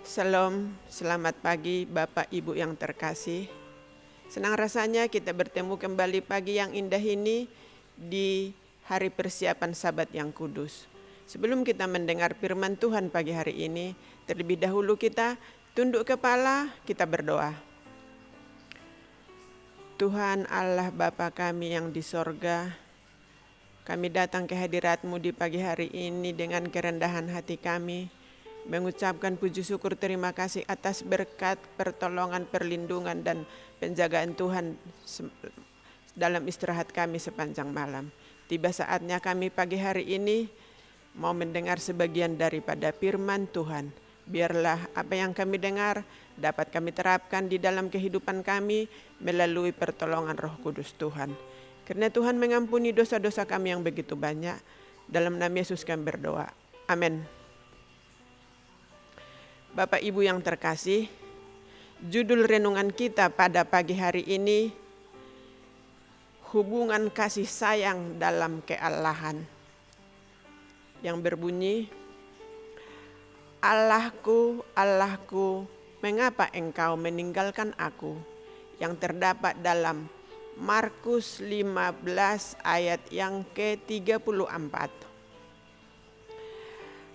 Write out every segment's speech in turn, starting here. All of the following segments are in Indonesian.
Salam, selamat pagi Bapak Ibu yang terkasih. Senang rasanya kita bertemu kembali pagi yang indah ini di hari persiapan Sabat yang kudus. Sebelum kita mendengar firman Tuhan pagi hari ini, terlebih dahulu kita tunduk kepala, kita berdoa. Tuhan Allah Bapa kami yang di sorga, kami datang ke hadirat-Mu di pagi hari ini dengan kerendahan hati kami, mengucapkan puji syukur terima kasih atas berkat, pertolongan, perlindungan, dan penjagaan Tuhan dalam istirahat kami sepanjang malam. Tiba saatnya kami pagi hari ini mau mendengar sebagian daripada firman Tuhan. Biarlah apa yang kami dengar dapat kami terapkan di dalam kehidupan kami melalui pertolongan Roh Kudus Tuhan. Karena Tuhan mengampuni dosa-dosa kami yang begitu banyak. Dalam nama Yesus kami berdoa. Amin. Bapak Ibu yang terkasih, judul renungan kita pada pagi hari ini, hubungan kasih sayang dalam kealahan, yang berbunyi, Allahku, Allahku, mengapa engkau meninggalkan aku? Yang terdapat dalam Markus 15 ayat yang ke-34.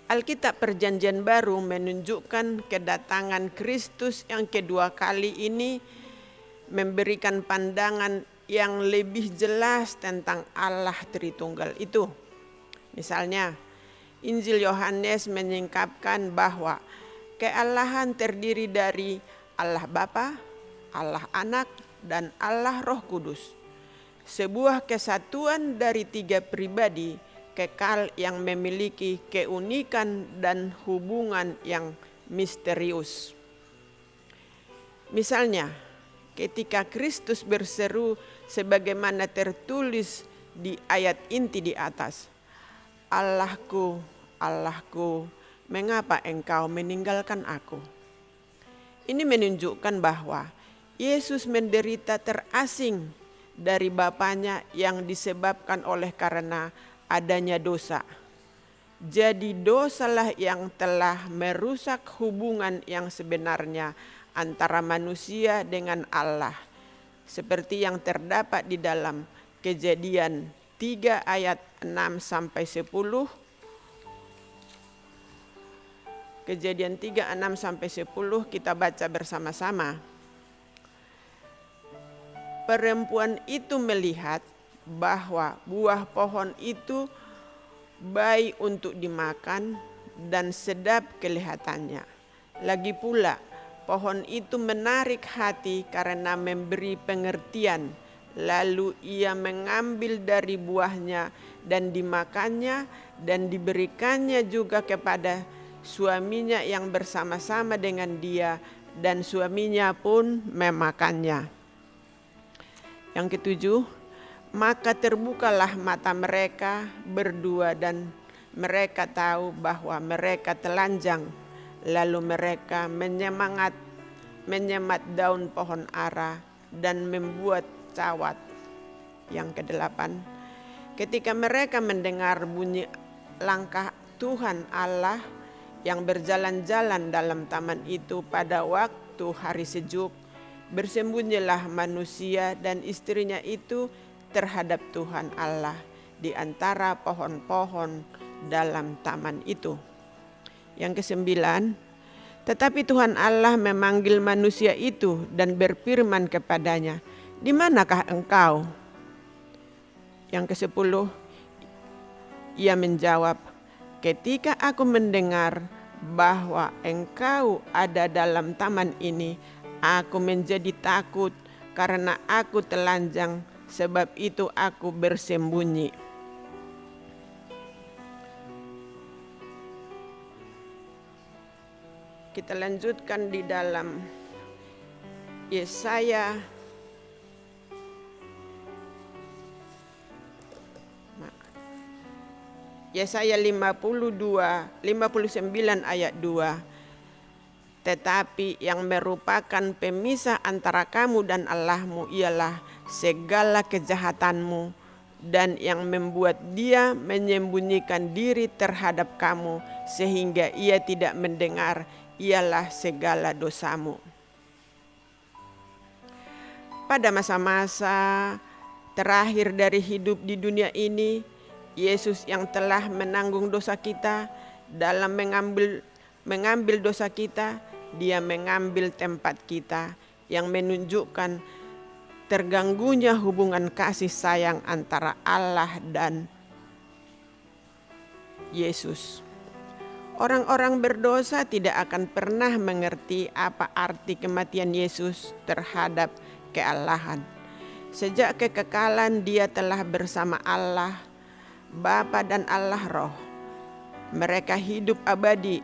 Alkitab Perjanjian Baru menunjukkan kedatangan Kristus yang kedua kali ini memberikan pandangan yang lebih jelas tentang Allah Tritunggal itu. Misalnya, Injil Yohanes menyingkapkan bahwa kealahan terdiri dari Allah Bapa, Allah Anak, dan Allah Roh Kudus. Sebuah kesatuan dari tiga pribadi kekal yang memiliki keunikan dan hubungan yang misterius. Misalnya, ketika Kristus berseru sebagaimana tertulis di ayat inti di atas, Allahku, Allahku, mengapa engkau meninggalkan aku? Ini menunjukkan bahwa Yesus menderita terasing dari Bapanya yang disebabkan oleh karena adanya dosa. Jadi dosalah yang telah merusak hubungan yang sebenarnya antara manusia dengan Allah. Seperti yang terdapat di dalam Kejadian 3 ayat 6-10. Kejadian 3, 6-10 kita baca bersama-sama. Perempuan itu melihat bahwa buah pohon itu baik untuk dimakan dan sedap kelihatannya. Lagi pula pohon itu menarik hati karena memberi pengertian. Lalu ia mengambil dari buahnya dan dimakannya dan diberikannya juga kepada suaminya yang bersama-sama dengan dia, dan suaminya pun memakannya. Yang ketujuh, maka terbukalah mata mereka berdua dan mereka tahu bahwa mereka telanjang. Lalu mereka menyemat daun pohon ara dan membuat cawat. Yang kedelapan, ketika mereka mendengar bunyi langkah Tuhan Allah yang berjalan-jalan dalam taman itu pada waktu hari sejuk, bersembunyilah manusia dan istrinya itu terhadap Tuhan Allah di antara pohon-pohon dalam taman itu. Yang kesembilan, tetapi Tuhan Allah memanggil manusia itu dan berfirman kepadanya, di manakah engkau? Yang kesepuluh, ia menjawab, ketika aku mendengar bahwa engkau ada dalam taman ini, aku menjadi takut karena aku telanjang. Sebab itu aku bersembunyi. Kita lanjutkan di dalam Yesaya 59 ayat 2. Tetapi yang merupakan pemisah antara kamu dan Allahmu ialah segala kejahatanmu, dan yang membuat dia menyembunyikan diri terhadap kamu sehingga ia tidak mendengar ialah segala dosamu. Pada masa-masa terakhir dari hidup di dunia ini, Yesus yang telah menanggung dosa kita, dalam mengambil dosa kita, Dia mengambil tempat kita, yang menunjukkan terganggunya hubungan kasih sayang antara Allah dan Yesus. Orang-orang berdosa tidak akan pernah mengerti apa arti kematian Yesus terhadap kealahan. Sejak kekekalan Dia telah bersama Allah Bapa dan Allah Roh. Mereka hidup abadi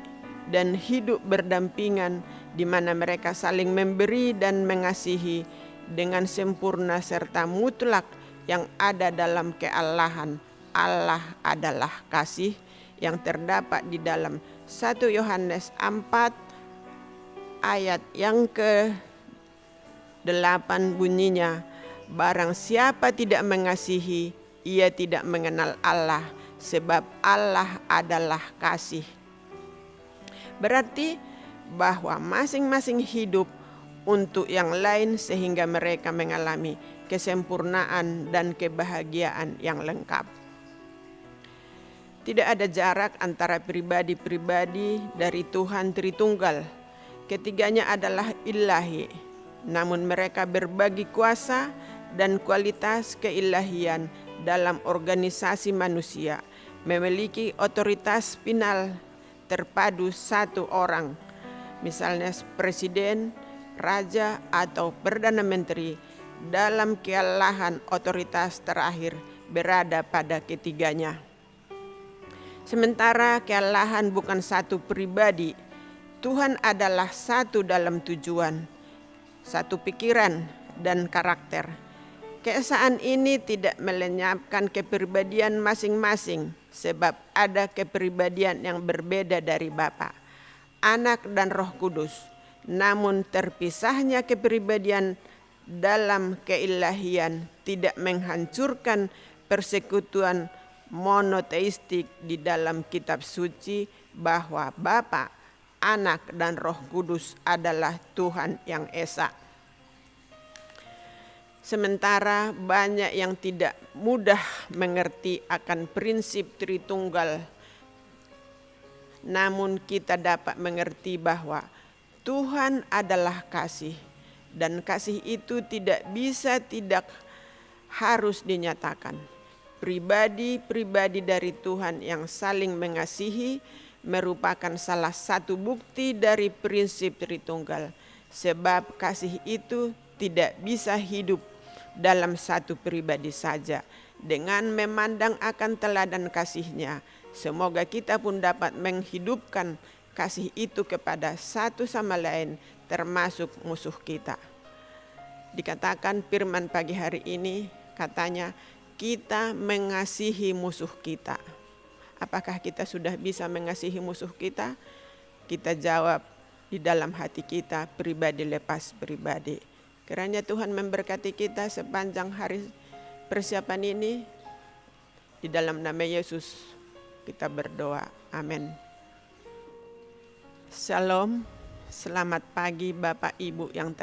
dan hidup berdampingan, di mana mereka saling memberi dan mengasihi dengan sempurna serta mutlak yang ada dalam kealahan. Allah adalah kasih yang terdapat di dalam 1 Yohanes 4 ayat yang ke-8 bunyinya, barang siapa tidak mengasihi, ia tidak mengenal Allah, sebab Allah adalah kasih. Berarti bahwa masing-masing hidup untuk yang lain sehingga mereka mengalami kesempurnaan dan kebahagiaan yang lengkap. Tidak ada jarak antara pribadi-pribadi dari Tuhan Tritunggal. Ketiganya adalah ilahi, namun mereka berbagi kuasa dan kualitas keilahian dalam organisasi manusia, memiliki otoritas final terpadu satu orang, misalnya presiden, raja, atau perdana menteri. Dalam kealahan, otoritas terakhir berada pada ketiganya. Sementara kealahan bukan satu pribadi, Tuhan adalah satu dalam tujuan, satu pikiran dan karakter. Keesaan ini tidak melenyapkan kepribadian masing-masing, sebab ada kepribadian yang berbeda dari Bapa, Anak, dan Roh Kudus. Namun terpisahnya kepribadian dalam keilahian tidak menghancurkan persekutuan monoteistik di dalam kitab suci bahwa Bapa, Anak, dan Roh Kudus adalah Tuhan yang esa. Sementara banyak yang tidak mudah mengerti akan prinsip Tritunggal, namun kita dapat mengerti bahwa Tuhan adalah kasih, dan kasih itu tidak harus dinyatakan. Pribadi-pribadi dari Tuhan yang saling mengasihi merupakan salah satu bukti dari prinsip Tritunggal, sebab kasih itu tidak bisa hidup dalam satu pribadi saja. Dengan memandang akan teladan kasih-Nya, semoga kita pun dapat menghidupkan kasih itu kepada satu sama lain, termasuk musuh kita. Dikatakan firman pagi hari ini, katanya kita mengasihi musuh kita. Apakah kita sudah bisa mengasihi musuh kita? Kita jawab di dalam hati kita, pribadi lepas pribadi. Kiranya Tuhan memberkati kita sepanjang hari persiapan ini. Di dalam nama Yesus kita berdoa. Amin. Shalom. Selamat pagi Bapak Ibu yang